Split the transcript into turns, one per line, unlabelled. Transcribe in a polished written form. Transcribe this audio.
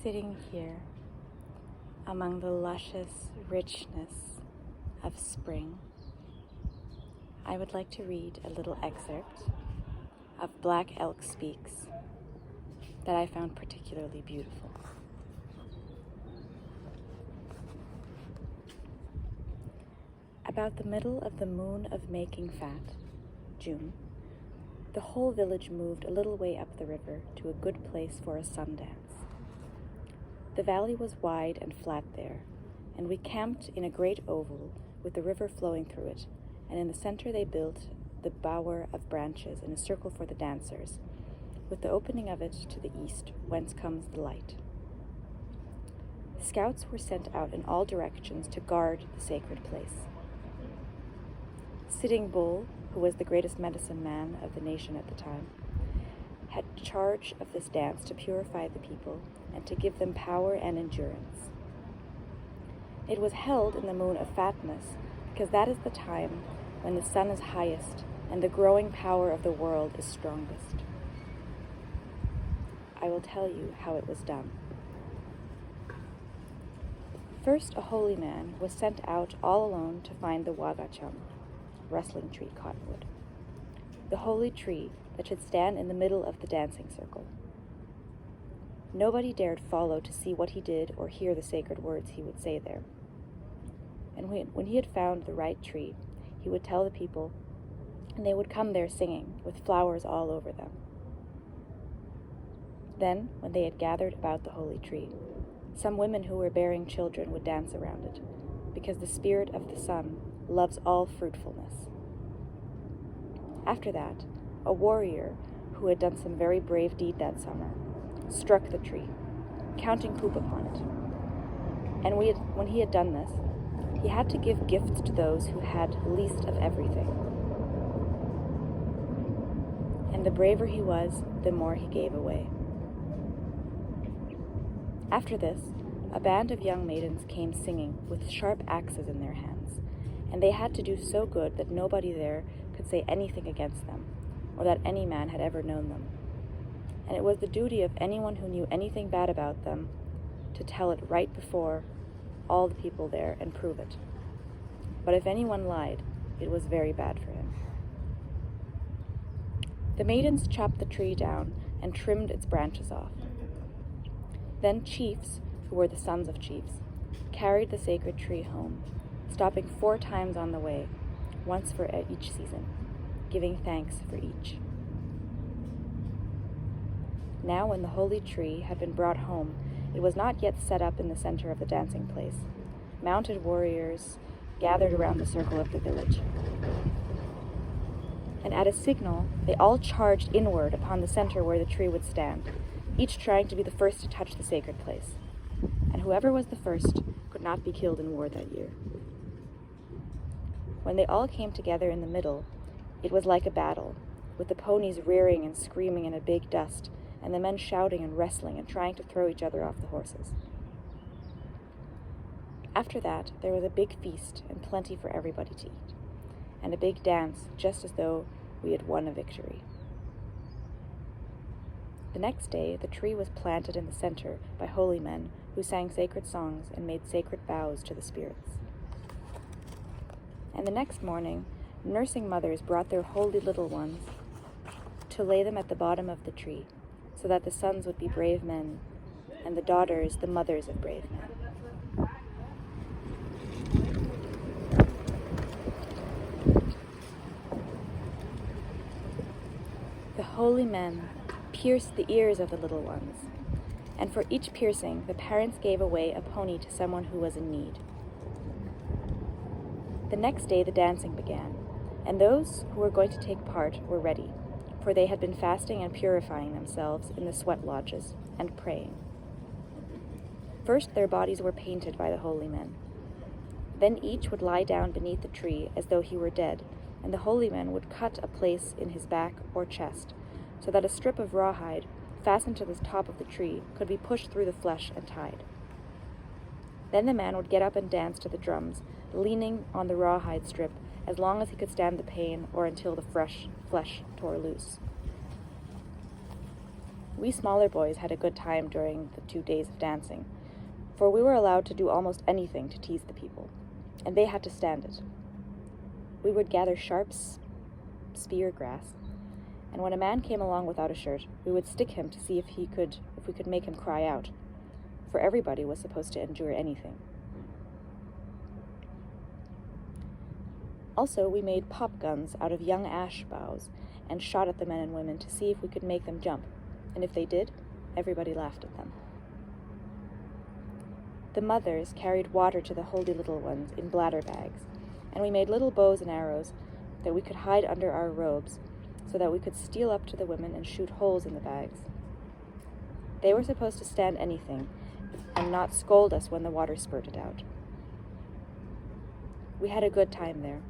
Sitting here among the luscious richness of spring, I would like to read a little excerpt of Black Elk Speaks that I found particularly beautiful. About the middle of the moon of making fat, June, the whole village moved a little way up the river to a good place for a sun dance. The valley was wide and flat there, and we camped in a great oval with the river flowing through it, and in the center they built the bower of branches in a circle for the dancers, with the opening of it to the east, whence comes the light. Scouts were sent out in all directions to guard the sacred place. Sitting Bull, who was the greatest medicine man of the nation at the time, had charge of this dance to purify the people and to give them power and endurance. It was held in the moon of fatness because that is the time when the sun is highest and the growing power of the world is strongest. I will tell you how it was done. First, a holy man was sent out all alone to find the Wagacham, wrestling tree cottonwood, the holy tree that should stand in the middle of the dancing circle. Nobody dared follow to see what he did or hear the sacred words he would say there. And when he had found the right tree, he would tell the people, and they would come there singing, with flowers all over them. Then, when they had gathered about the holy tree, some women who were bearing children would dance around it, because the spirit of the sun loves all fruitfulness. After that, a warrior who had done some very brave deed that summer struck the tree, counting poop upon it. And when he had done this, he had to give gifts to those who had least of everything. And the braver he was, the more he gave away. After this, a band of young maidens came singing with sharp axes in their hands, and they had to do so good that nobody there could say anything against them, or that any man had ever known them. And it was the duty of anyone who knew anything bad about them to tell it right before all the people there and prove it. But if anyone lied, it was very bad for him. The maidens chopped the tree down and trimmed its branches off. Then chiefs, who were the sons of chiefs, carried the sacred tree home, stopping 4 times on the way, once for each season, giving thanks for each. Now when the holy tree had been brought home, it was not yet set up in the center of the dancing place. Mounted warriors gathered around the circle of the village. And at a signal, they all charged inward upon the center where the tree would stand, each trying to be the first to touch the sacred place. And whoever was the first could not be killed in war that year. When they all came together in the middle, it was like a battle, with the ponies rearing and screaming in a big dust, and the men shouting and wrestling and trying to throw each other off the horses. After that, there was a big feast and plenty for everybody to eat, and a big dance, just as though we had won a victory. The next day, the tree was planted in the center by holy men who sang sacred songs and made sacred vows to the spirits. And the next morning, nursing mothers brought their holy little ones to lay them at the bottom of the tree, so that the sons would be brave men, and the daughters the mothers of brave men. The holy men pierced the ears of the little ones, and for each piercing, the parents gave away a pony to someone who was in need. The next day the dancing began, and those who were going to take part were ready, for they had been fasting and purifying themselves in the sweat lodges and praying. First their bodies were painted by the holy men. Then each would lie down beneath the tree as though he were dead, and the holy men would cut a place in his back or chest, so that a strip of rawhide fastened to the top of the tree could be pushed through the flesh and tied. Then the man would get up and dance to the drums, leaning on the rawhide strip as long as he could stand the pain or until the fresh flesh tore loose. We smaller boys had a good time during the 2 days of dancing, for we were allowed to do almost anything to tease the people, and they had to stand it. We would gather sharp spear grass, and when a man came along without a shirt, we would stick him to see if we could make him cry out, for everybody was supposed to endure anything. Also, we made pop guns out of young ash boughs and shot at the men and women to see if we could make them jump, and if they did, everybody laughed at them. The mothers carried water to the holy little ones in bladder bags, and we made little bows and arrows that we could hide under our robes so that we could steal up to the women and shoot holes in the bags. They were supposed to stand anything and not scold us when the water spurted out. We had a good time there.